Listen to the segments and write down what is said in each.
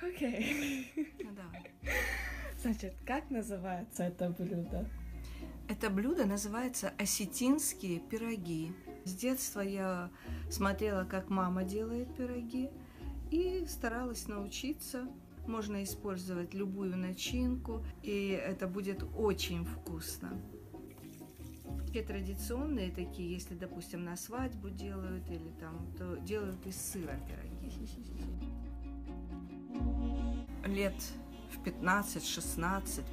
Окей. Ну, давай. Значит, как называется это блюдо? Это блюдо называется осетинские пироги. С детства я смотрела, как мама делает пироги, и старалась научиться. Можно использовать любую начинку, и это будет очень вкусно. Все традиционные такие, если, допустим, на свадьбу делают или там, то делают из сыра пироги. Лет в 15-16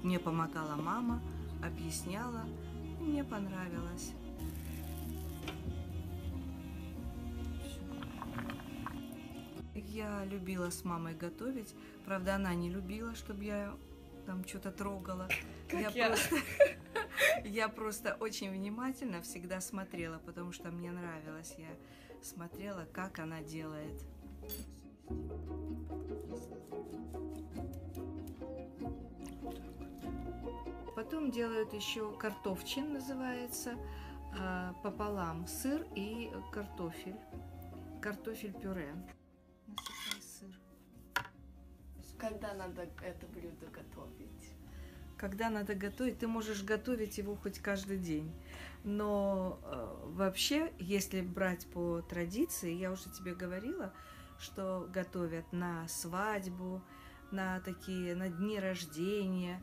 мне помогала мама, объясняла, и мне понравилось. Я любила с мамой готовить, правда, она не любила, чтобы я там что-то трогала. Я просто очень внимательно всегда смотрела, потому что мне нравилось. Я смотрела, как она делает. Потом делают еще картофчин, называется, пополам сыр и картофель. Картофель-пюре. Насыпай сыр. Когда надо это блюдо готовить? Когда надо готовить, ты можешь готовить его хоть каждый день. Но вообще, если брать по традиции, я уже тебе говорила, что готовят на свадьбу, на дни рождения,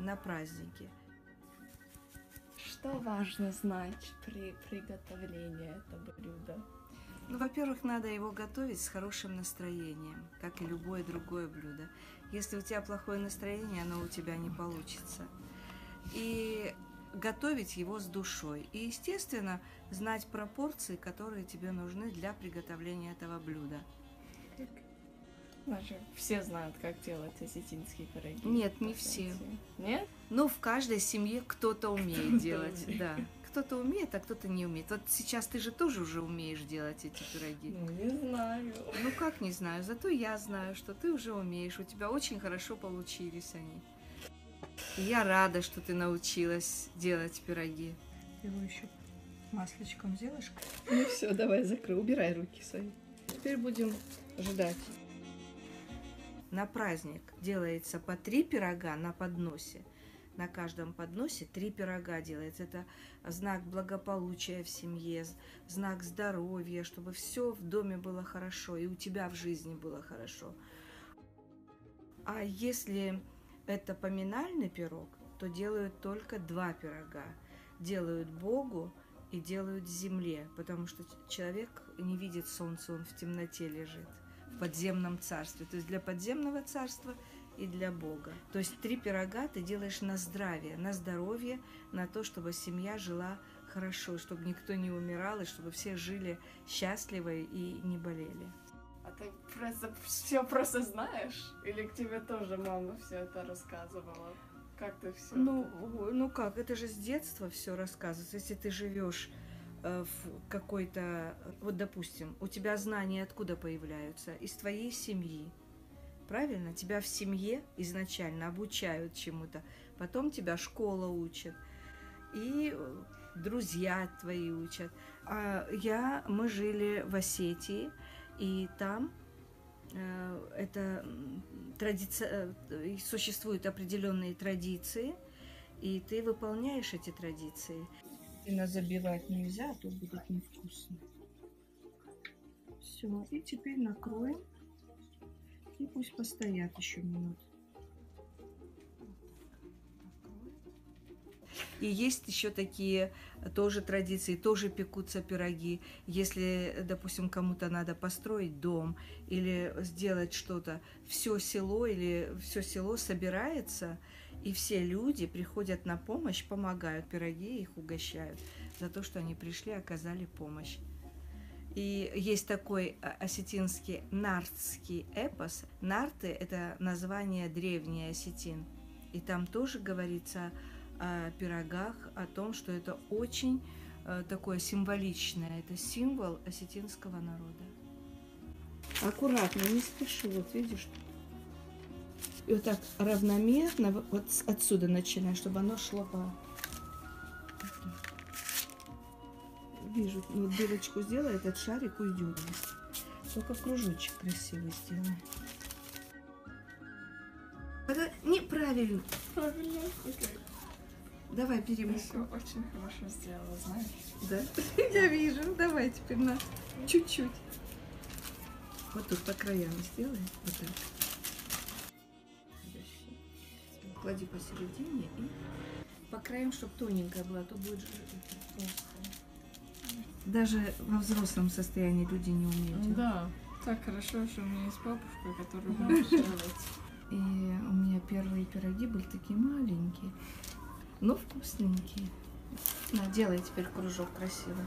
на праздники. Что важно знать при приготовлении этого блюда? Ну, во-первых, надо его готовить с хорошим настроением, как и любое другое блюдо. Если у тебя плохое настроение, оно у тебя не получится. И готовить его с душой. И, естественно, знать пропорции, которые тебе нужны для приготовления этого блюда. Значит, все знают, как делать осетинские пироги. Нет, не все. Нет? Ну, в каждой семье кто-то умеет делать, да. Кто-то умеет, а кто-то не умеет. Вот сейчас ты же тоже уже умеешь делать эти пироги. Ну, не знаю. Ну, как не знаю, зато я знаю, что ты уже умеешь. У тебя очень хорошо получились они. И я рада, что ты научилась делать пироги. Ты его еще масличком сделаешь? Ну все, давай закрой, убирай руки свои. Теперь будем ждать. На праздник делается по 3 пирога на подносе. На каждом подносе 3 пирога делается. Это знак благополучия в семье, знак здоровья, чтобы все в доме было хорошо и у тебя в жизни было хорошо. А если это поминальный пирог, то делают только 2 пирога. Делают Богу и делают земле, потому что человек не видит солнца, он в темноте лежит, в подземном царстве. То есть для подземного царства и для Бога. То есть 3 пирога ты делаешь на здоровье, на то, чтобы семья жила хорошо, чтобы никто не умирал, и чтобы все жили счастливо и не болели. А ты все просто знаешь? Или к тебе тоже мама все это рассказывала? Как ты все? Ну как, это же с детства все рассказывается. Если ты живешь в какой-то, вот допустим, у тебя знания откуда появляются? Из твоей семьи. Правильно? Тебя в семье изначально обучают чему-то, потом тебя школа учит, и друзья твои учат. Мы жили в Осетии, и там существуют определенные традиции, и ты выполняешь эти традиции. Сильно забивать нельзя, а то будет невкусно. Все, и теперь накроем. И пусть постоят еще минут. И есть еще такие тоже традиции, тоже пекутся пироги. Если, допустим, кому-то надо построить дом или сделать что-то, все село собирается, и все люди приходят на помощь, помогают, пироги их угощают за то, что они пришли, оказали помощь. И есть такой осетинский нартский эпос. Нарты – это название древней Осетин. И там тоже говорится о пирогах, о том, что это очень такое символичное. Это символ осетинского народа. Аккуратно, не спеши, вот видишь. И вот так равномерно, вот отсюда начинаем, чтобы оно шло по... Вижу, вот дырочку сделай, этот шарик уйдет. Только кружочек красивый сделай. Это неправильно. Правильно. Окей. Давай Ты перемысл. все очень хорошо сделала, знаешь? Да? Я вижу. Давай теперь на чуть-чуть. Вот тут по краям сделай. Вот так. Подожди. Клади посередине и по краям, чтобы тоненькая была, а то будет толстая. Даже во взрослом состоянии люди не умеют. Да. Так хорошо, что у меня есть бабушка, которая умеет делать. И у меня первые пироги были такие маленькие, но вкусненькие. На, делай теперь кружок красивый.